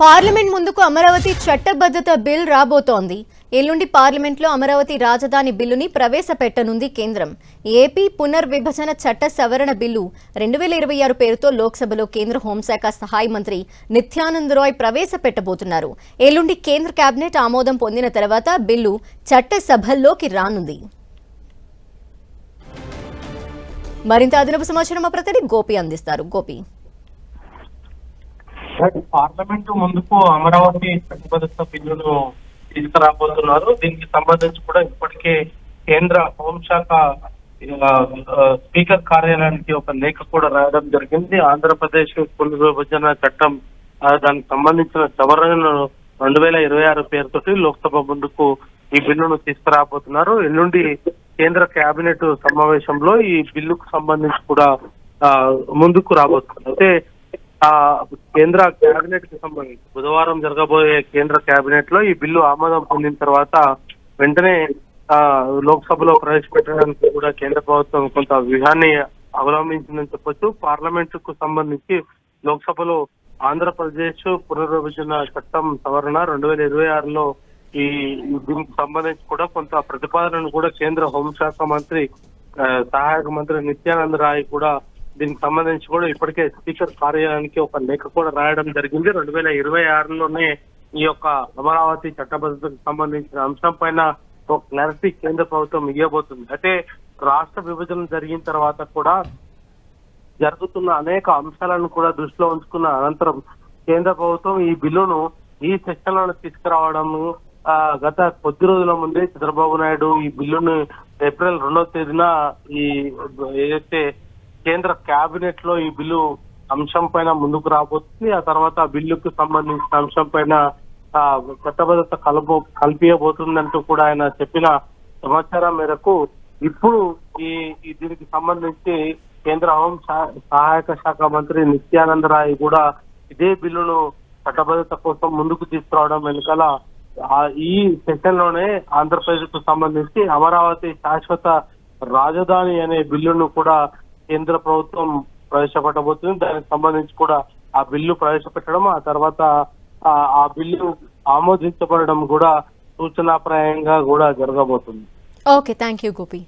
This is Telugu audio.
పార్లమెంట్ ముందుకు అమరావతి చట్టబద్ధత బిల్ రాబోతోంది. ఎల్లుండి పార్లమెంట్లో అమరావతి రాజధాని బిల్లుని ప్రవేశపెట్టనుంది కేంద్రం. ఏపీ పునర్విభజన చట్ట సవరణ బిల్లు 2026 పేరుతో లోక్సభలో కేంద్ర హోంశాఖ సహాయ మంత్రి నిత్యానంద్ రాయ్ ప్రవేశపెట్టబోతున్నారు. ఎల్లుండి కేంద్ర కేబినెట్ ఆమోదం పొందిన తర్వాత బిల్లు చట్టసభల్లోకి రానుంది. మరింత అదనపు సమాచారం మా ప్రతినిధి గోపి అందిస్తారు. గోపి, పార్లమెంటు ముందుకు అమరావతి చట్టబద్ధత బిల్లును తీసుకురాబోతున్నారు. దీనికి సంబంధించి కూడా ఇప్పటికే కేంద్ర హోంశాఖ స్పీకర్ కార్యాలయానికి ఒక లేఖ కూడా రాయడం జరిగింది. ఆంధ్రప్రదేశ్ పునర్విభజన చట్టం దానికి సంబంధించిన సవరణను 2026 పేరుతోటి లోక్సభ ముందుకు ఈ బిల్లును తీసుకురాబోతున్నారు. ఎల్లుండి కేంద్ర కేబినెట్ సమావేశంలో ఈ బిల్లుకు సంబంధించి కూడా ముందుకు రాబోతున్నారు. అయితే కేంద్ర కేబినెట్ కి సంబంధించి బుధవారం జరగబోయే కేంద్ర కేబినెట్ లో ఈ బిల్లు ఆమోదం పొందిన తర్వాత వెంటనే లోక్సభలో ప్రవేశపెట్టడానికి కూడా కేంద్ర ప్రభుత్వం కొంత వ్యూహాన్ని అవలంబించిందని చెప్పొచ్చు. పార్లమెంట్ కు సంబంధించి లోక్సభలో ఆంధ్రప్రదేశ్ పునర్విభజన చట్టం సవరణ 2026లో ఈ దీనికి సంబంధించి కూడా కొంత ప్రతిపాదనను కూడా కేంద్ర హోంశాఖ మంత్రి సహాయక మంత్రి నిత్యానంద్ రాయ్ కూడా దీనికి సంబంధించి కూడా ఇప్పటికే స్పీకర్ కార్యాలయానికి ఒక లేఖ కూడా రాయడం జరిగింది. 2026లోనే ఈ యొక్క అమరావతి చట్టబద్ధతకు సంబంధించిన అంశం పైన ఒక క్లారిటీ కేంద్ర ప్రభుత్వం ఇవ్వబోతుంది. అయితే రాష్ట్ర విభజన జరిగిన తర్వాత కూడా జరుగుతున్న అనేక అంశాలను కూడా దృష్టిలో ఉంచుకున్న అనంతరం కేంద్ర ప్రభుత్వం ఈ బిల్లును ఈ సెక్షన్లను తీసుకురావడము గత కొద్ది రోజుల ముందే చంద్రబాబు నాయుడు ఈ బిల్లును ఏప్రిల్ 2వ తేదీన ఈ ఏదైతే కేంద్ర కేబినెట్ లో ఈ బిల్లు అంశం పైన ముందుకు రాబోతుంది. ఆ తర్వాత ఆ బిల్లుకు సంబంధించిన అంశం పైన చట్టబద్ధత కల్పించబోతుందంటూ కూడా ఆయన చెప్పిన సమాచారం మేరకు ఇప్పుడు ఈ దీనికి సంబంధించి కేంద్ర హోం సహాయక శాఖ మంత్రి నిత్యానంద్ రాయ్ కూడా ఇదే బిల్లును చట్టబద్ధత కోసం ముందుకు తీసుకురావడం వెనుకల ఈ సెషన్ లోనే ఆంధ్రప్రదేశ్ కు సంబంధించి అమరావతి శాశ్వత రాజధాని అనే బిల్లును కూడా కేంద్ర ప్రభుత్వం ప్రవేశపెట్టబోతుంది. దానికి సంబంధించి కూడా ఆ బిల్లు ప్రవేశపెట్టడం, ఆ తర్వాత ఆ బిల్లు ఆమోదించబడడం కూడా సూచనాప్రాయంగా కూడా జరగబోతుంది. Okay, thank you Gopi.